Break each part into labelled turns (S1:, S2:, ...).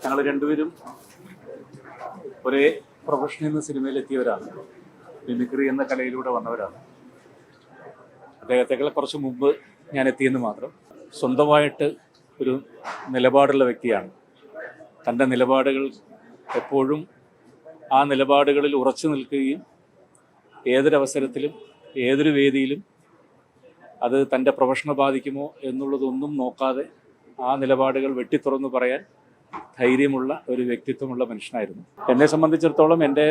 S1: ഞങ്ങൾ രണ്ടുപേരും ഒരേ പ്രൊഫഷനിൽ നിന്ന് സിനിമയിലെത്തിയവരാണ്. മിമിക്രി എന്ന കലയിലൂടെ വന്നവരാണ്. അദ്ദേഹത്തെക്കാൾ കുറച്ച് മുമ്പ് ഞാൻ എത്തിയെന്ന് മാത്രം. സ്വന്തമായിട്ട് ഒരു നിലപാടുള്ള വ്യക്തിയാണ്. തൻ്റെ നിലപാടുകൾ എപ്പോഴും ആ നിലപാടുകളിൽ ഉറച്ചു നിൽക്കുകയും ഏതൊരവസരത്തിലും ഏതൊരു വേദിയിലും അത് തൻ്റെ പ്രൊഫഷനെ ബാധിക്കുമോ എന്നുള്ളതൊന്നും നോക്കാതെ ആ നിലപാടുകൾ വെട്ടിത്തുറന്ന് പറയാൻ ധൈര്യമുള്ള ഒരു വ്യക്തിത്വമുള്ള മനുഷ്യനായിരുന്നു. എന്നെ സംബന്ധിച്ചിടത്തോളം എൻ്റെ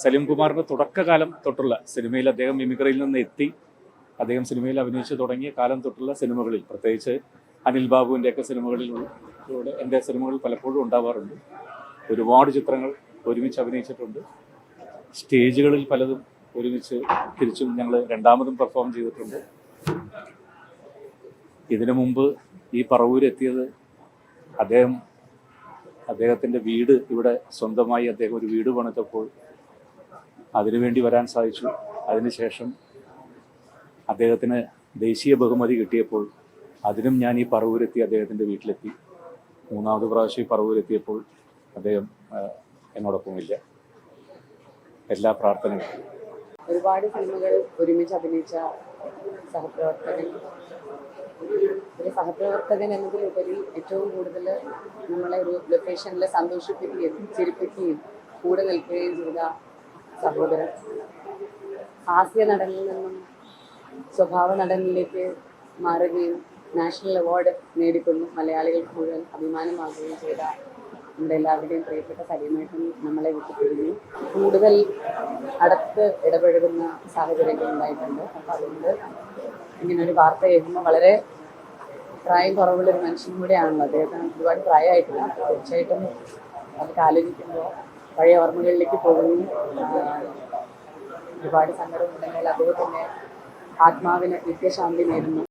S1: സലീം കുമാറിൻ്റെ തുടക്കകാലം തൊട്ടുള്ള സിനിമയിൽ അദ്ദേഹം മിമിക്രിയിൽ നിന്ന് എത്തി അദ്ദേഹം സിനിമയിൽ അഭിനയിച്ച് തുടങ്ങിയ കാലം തൊട്ടുള്ള സിനിമകളിൽ, പ്രത്യേകിച്ച് അനിൽ ബാബുവിൻ്റെയൊക്കെ സിനിമകളിലൂടെ എൻ്റെ സിനിമകൾ പലപ്പോഴും ഉണ്ടാവാറുണ്ട്. ഒരുപാട് ചിത്രങ്ങൾ ഒരുമിച്ച് അഭിനയിച്ചിട്ടുണ്ട്. സ്റ്റേജുകളിൽ പലതും ഒരുമിച്ച് തിരിച്ചും ഞങ്ങൾ രണ്ടാമതും പെർഫോം ചെയ്തിട്ടുണ്ട്. ഇതിനു മുമ്പ് ഈ പറവൂരെത്തിയത് അദ്ദേഹത്തിൻ്റെ വീട് ഇവിടെ സ്വന്തമായി അദ്ദേഹം ഒരു വീട് പണിതപ്പോൾ അതിനുവേണ്ടി വരാൻ സാധിച്ചു. അതിനുശേഷം അദ്ദേഹത്തിന് ദേശീയ ബഹുമതി കിട്ടിയപ്പോൾ അതിനും ഞാൻ ഈ പറവൂരെത്തി അദ്ദേഹത്തിൻ്റെ വീട്ടിലെത്തി. മൂന്നാമത് പ്രാവശ്യം ഈ പറവൂരെത്തിയപ്പോൾ അദ്ദേഹം എന്നോടൊപ്പമില്ല. എല്ലാ പ്രാർത്ഥനകളും.
S2: ഒരുപാട് സിനിമകൾ ഒരുമിച്ച് അഭിനയിച്ച സഹപ്രവർത്തകൻ. ഒരു സഹപ്രവർത്തകൻ എന്നതിലുപരി ഏറ്റവും കൂടുതൽ നമ്മളെ ഒരു ലൊക്കേഷനിൽ സന്തോഷിപ്പിക്കുകയും ചിരിപ്പിക്കുകയും കൂടെ നിൽക്കുകയും ചെയ്ത സഹോദരൻ. ഹാസ്യ നടനിൽ നിന്നും സ്വഭാവ നടനിലേക്ക് മാറുകയും നാഷണൽ അവാർഡ് നേടിക്കൊണ്ടു മലയാളികൾക്ക് മുഴുവൻ അഭിമാനമാകുകയും ചെയ്ത നമ്മുടെ എല്ലാവരുടെയും പ്രിയപ്പെട്ട സലീമേട്ടൻ നമ്മളെ വിട്ടുപിരിഞ്ഞു. കൂടുതൽ അടുത്ത് ഇടപഴകുന്ന സാഹചര്യങ്ങൾ ഉണ്ടായിട്ടുണ്ട്. അപ്പം അതുകൊണ്ട് ഇങ്ങനൊരു വാർത്ത കേൾക്കുമ്പോൾ വളരെ പ്രായം കുറവുള്ളൊരു മനുഷ്യൻ കൂടെയാണല്ലോ. അദ്ദേഹത്തിന് ഒരുപാട് പ്രായമായിട്ടില്ല. തീർച്ചയായിട്ടും അതൊക്കെ ആലോചിക്കുമ്പോൾ പഴയ ഓർമ്മകളിലേക്ക് പോകുന്നു. ഒരുപാട് സങ്കടമുണ്ടെങ്കിൽ അദ്ദേഹത്തിൻ്റെ ആത്മാവിന് നിത്യശാന്തി നേരുന്നു.